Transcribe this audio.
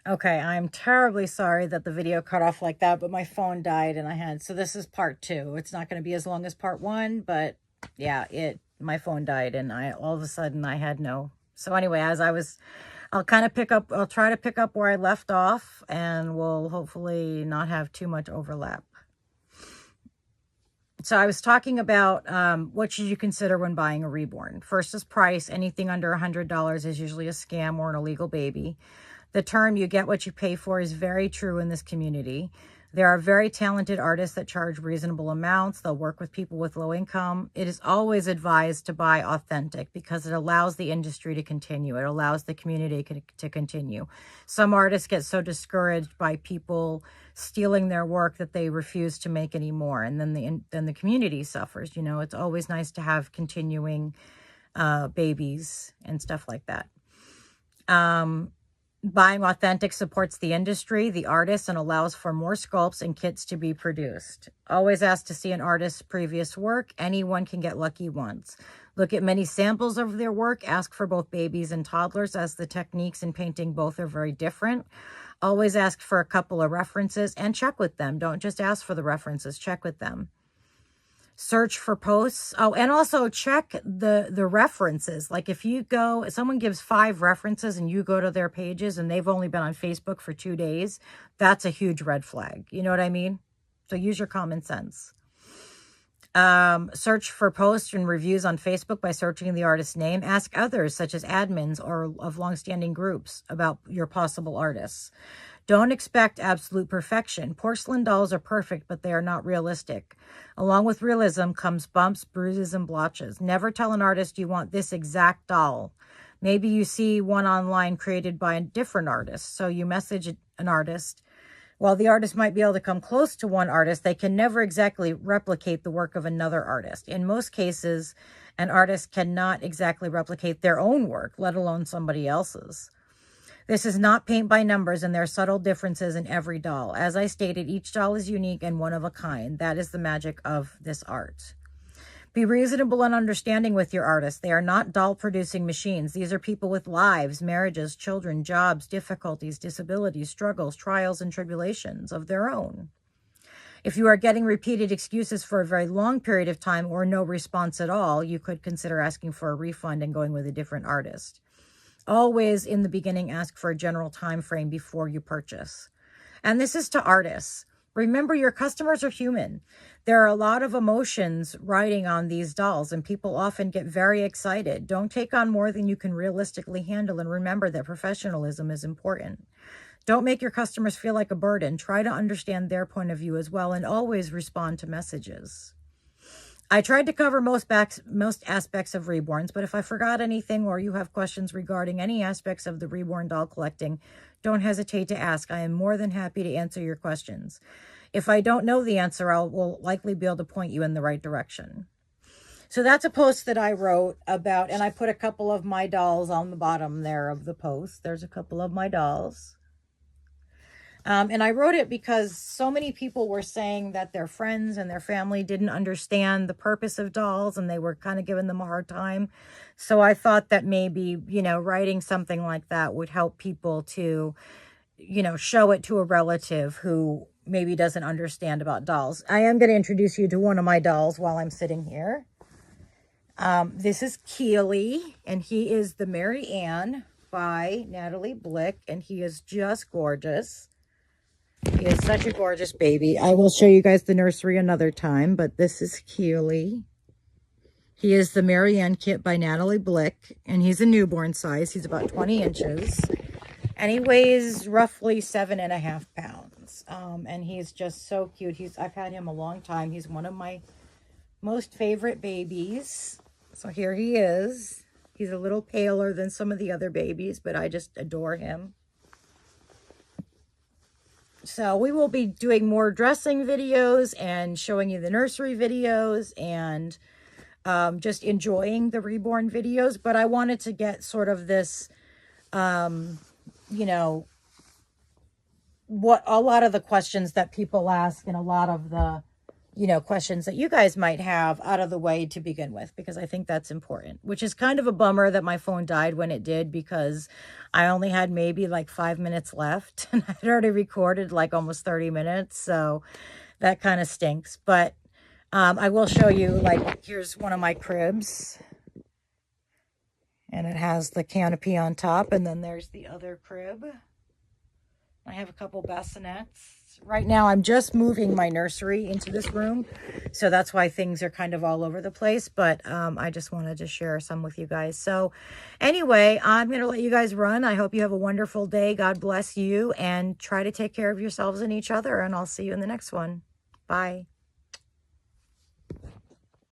Okay, I'm terribly sorry that the video cut off like that, but my phone died and so this is part 2. It's not going to be as long as part 1, but yeah, my phone died and all of a sudden I had no. So anyway, I'll try to pick up where I left off, and we'll hopefully not have too much overlap. So I was talking about what should you consider when buying a Reborn. First is price. Anything under $100 is usually a scam or an illegal baby. The term "you get what you pay for" is very true in this community. There are very talented artists that charge reasonable amounts. They'll work with people with low income. It is always advised to buy authentic because it allows the industry to continue. It allows the community to continue. Some artists get so discouraged by people stealing their work that they refuse to make any more. And then the community suffers. You know, it's always nice to have continuing babies and stuff like that. Buying authentic supports the industry, the artist, and allows for more sculpts and kits to be produced. Always ask to see an artist's previous work. Anyone can get lucky once. Look at many samples of their work. Ask for both babies and toddlers, as the techniques in painting both are very different. Always ask for a couple of references and check with them. Don't just ask for the references, check with them. Search for posts. Oh, and also check the references. Like if someone gives 5 references and you go to their pages and they've only been on Facebook for 2 days, that's a huge red flag. You know what I mean? So use your common sense. Search for posts and reviews on Facebook by searching the artist's name. Ask others, such as admins or of longstanding groups, about your possible artists. Don't expect absolute perfection. Porcelain dolls are perfect, but they are not realistic. Along with realism comes bumps, bruises, and blotches. Never tell an artist you want this exact doll. Maybe you see one online created by a different artist, so you message an artist. While the artist might be able to come close to one artist, they can never exactly replicate the work of another artist. In most cases, an artist cannot exactly replicate their own work, let alone somebody else's. This is not paint by numbers, and there are subtle differences in every doll. As I stated, each doll is unique and one of a kind. That is the magic of this art. Be reasonable and understanding with your artists. They are not doll-producing machines. These are people with lives, marriages, children, jobs, difficulties, disabilities, struggles, trials, and tribulations of their own. If you are getting repeated excuses for a very long period of time or no response at all, you could consider asking for a refund and going with a different artist. Always in the beginning, ask for a general time frame before you purchase. And this is to artists. Remember, your customers are human. There are a lot of emotions riding on these dolls, and people often get very excited. Don't take on more than you can realistically handle, and remember that professionalism is important. Don't make your customers feel like a burden. Try to understand their point of view as well, and always respond to messages. I tried to cover most aspects of Reborns, but if I forgot anything or you have questions regarding any aspects of the Reborn doll collecting, don't hesitate to ask. I am more than happy to answer your questions. If I don't know the answer, will likely be able to point you in the right direction. So that's a post that I wrote about, and I put a couple of my dolls on the bottom there of the post. There's a couple of my dolls. And I wrote it because so many people were saying that their friends and their family didn't understand the purpose of dolls, and they were kind of giving them a hard time. So I thought that maybe, writing something like that would help people to, show it to a relative who maybe doesn't understand about dolls. I am going to introduce you to one of my dolls while I'm sitting here. This is Keely, and he is the Mary Ann by Natalie Blick, and he is just gorgeous. He is such a gorgeous baby. I will show you guys the nursery another time, but this is Keely. He is the Mary Ann kit by Natalie Blick, and he's a newborn size. He's about 20 inches, and he weighs roughly 7.5 pounds. And he's just so cute. I've had him a long time. He's one of my most favorite babies. So here he is. He's a little paler than some of the other babies, but I just adore him. So we will be doing more dressing videos and showing you the nursery videos and just enjoying the Reborn videos. But I wanted to get sort of this, what a lot of the questions that people ask and a lot of the you know, questions that you guys might have out of the way to begin with, because I think that's important, which is kind of a bummer that my phone died when it did, because I only had maybe like 5 minutes left and I'd already recorded like almost 30 minutes. So that kind of stinks. But I will show you, like, here's one of my cribs. And it has the canopy on top. And then there's the other crib. I have a couple bassinets. Right now, I'm just moving my nursery into this room. So that's why things are kind of all over the place. But I just wanted to share some with you guys. So anyway, I'm going to let you guys run. I hope you have a wonderful day. God bless you. And try to take care of yourselves and each other. And I'll see you in the next one. Bye.